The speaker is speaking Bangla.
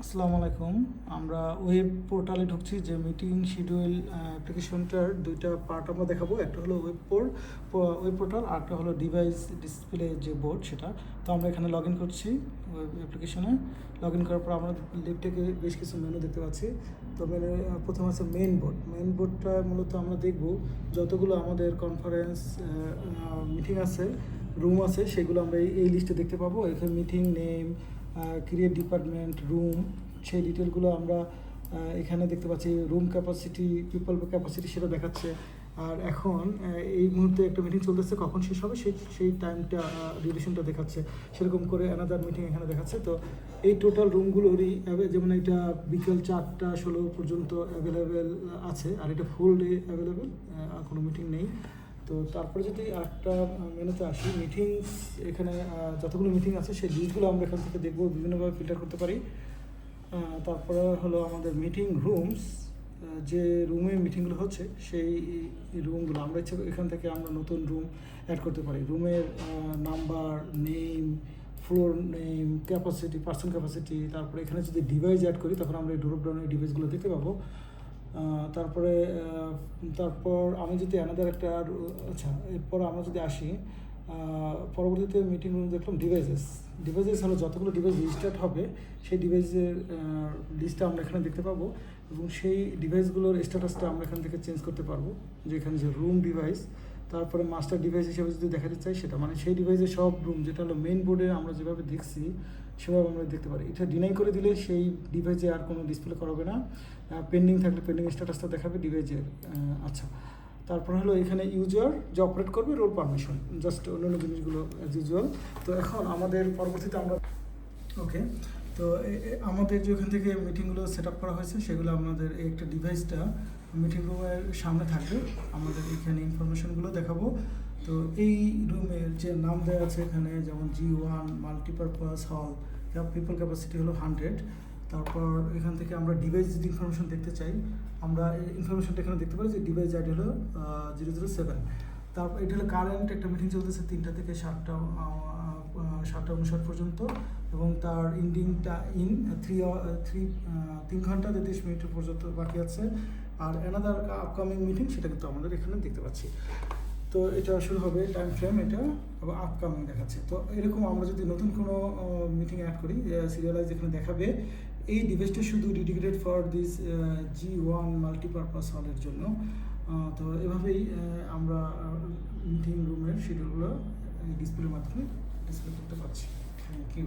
আসসালামু আলাইকুম। আমরা ওয়েব পোর্টালে ঢুকছি, যে মিটিং শিডিউল অ্যাপ্লিকেশনটার দুইটা পার্ট আমরা দেখাবো। একটা হলো ওয়েব পোর্টাল, আর একটা হলো ডিভাইস ডিসপ্লে যে বোর্ড সেটা। তো আমরা এখানে লগ ইন করছি ওয়েব অ্যাপ্লিকেশনে। লগ ইন করার পর আমরা লেফট থেকে বেশ কিছু মেনু দেখতে পাচ্ছি। তো মেনু প্রথমে আছে মেইন বোর্ড। মেইন বোর্ডটা মূলত আমরা দেখব যতগুলো আমাদের কনফারেন্স মিটিং আছে, রুম আছে, সেগুলো আমরা এই লিস্টে দেখতে পাবো। এখানে meeting name, create department, room, সেই ডিটেলগুলো আমরা এখানে দেখতে পাচ্ছি। রুম ক্যাপাসিটি, পিপল ক্যাপাসিটি সেটা দেখাচ্ছে। আর এখন এই মুহূর্তে একটা মিটিং চলতেছে, কখন শেষ হবে সেই টাইমটা, ডিউরেশনটা দেখাচ্ছে। সেরকম করে অ্যানাদার মিটিং এখানে দেখাচ্ছে। তো এই টোটাল রুমগুলোরই যেমন এটা বিকেল 4:16 পর্যন্ত অ্যাভেলেবেল আছে, আর এটা ফুল ডে অ্যাভেলেবেল, আর কোনো মিটিং নেই। তো তারপরে যদি আরেকটা মেনুতে আসি, মিটিংস, এখানে যতগুলো মিটিং আছে সেই লিস্টগুলো আমরা এখান থেকে দেখবো, বিভিন্নভাবে ফিল্টার করতে পারি। তারপরে হলো আমাদের মিটিং রুমস, যে রুমে মিটিংগুলো হচ্ছে সেই রুমগুলো আমরা এখান থেকে আমরা নতুন রুম অ্যাড করতে পারি। রুমের number, name, floor name, capacity, person capacity. তারপরে এখানে যদি ডিভাইস অ্যাড করি তখন আমরা এই ড্রপ ডাউনের ডিভাইসগুলো দেখতে পাবো। তারপর আমি যদি অ্যানাদার একটা, আচ্ছা, এরপর আমরা যদি আসি পরবর্তীতে মিটিং রুম দেখলাম ডিভাইসেস হলো যতগুলো ডিভাইস রেজিস্টার্ড হবে সেই ডিভাইসের লিস্টটা আমরা এখানে দেখতে পাবো, এবং সেই ডিভাইসগুলোর স্ট্যাটাসটা আমরা এখান থেকে চেঞ্জ করতে পারবো। যে এখানে যে রুম ডিভাইস, তারপরে মাস্টার ডিভাইস হিসেবে যদি দেখাতে চাই সেটা, মানে সেই ডিভাইসের সব রুম, যেটা হলো মেইন বোর্ডে আমরা যেভাবে দেখছি সেভাবে আমরা দেখতে পারি। এটা ডিনাই করে দিলে সেই ডিভাইসে আর কোনো ডিসপ্লে করাবে না। পেন্ডিং থাকলে পেন্ডিং স্ট্যাটাসটা দেখাবে ডিভাইসের। আচ্ছা, তারপর হলো এখানে ইউজার যে অপারেট করবে, রোল পারমিশন, জাস্ট অন্যান্য জিনিসগুলো অ্যাজ ইউজুয়াল। তো এখন আমাদের পরবর্তীতে আমরা ওকে, তো আমাদের যে ওখান থেকে মিটিংগুলো সেট আপ করা হয়েছে সেগুলো আমাদের এই একটা ডিভাইসটা মিটিং রুমের সামনে থাকবে। আমাদের এখানে ইনফরমেশনগুলো দেখাবো। তো এই রুমের যে নাম দেওয়া আছে এখানে, যেমন G1 মাল্টিপারপাস হল, পিপল ক্যাপাসিটি হলো 100। তারপর এখান থেকে আমরা ডিভাইস যদি ইনফরমেশন দেখতে চাই, আমরা ইনফরমেশনটা এখানে দেখতে পারি যে ডিভাইস আইডি হলো 007। তারপর এটা হলো কারেন্ট একটা মিটিং চলতেছে 3টা থেকে 7:59 পর্যন্ত, এবং তার ইন্ডিংটা তিন ঘন্টা 33 মিনিট পর্যন্ত বাকি আছে। আর অ্যানাদার আপকামিং মিটিং, সেটা কিন্তু আমাদের এখানে দেখতে পাচ্ছি। তো এটা শুরু হবে টাইম ফ্রেম, এটা আবার আপকামিং দেখাচ্ছে। তো এরকম আমরা যদি নতুন কোনো মিটিং অ্যাড করি, সিরিয়ালাইজ এখানে দেখাবে। এই ডিভাইসটা শুধু dedicated for this G1 multipurpose হলের জন্য। তো এভাবেই আমরা মিটিং রুমের শিডিউলগুলো ডিসপ্লের মাধ্যমে ডিসপ্লে করতে পারছি। Thank you.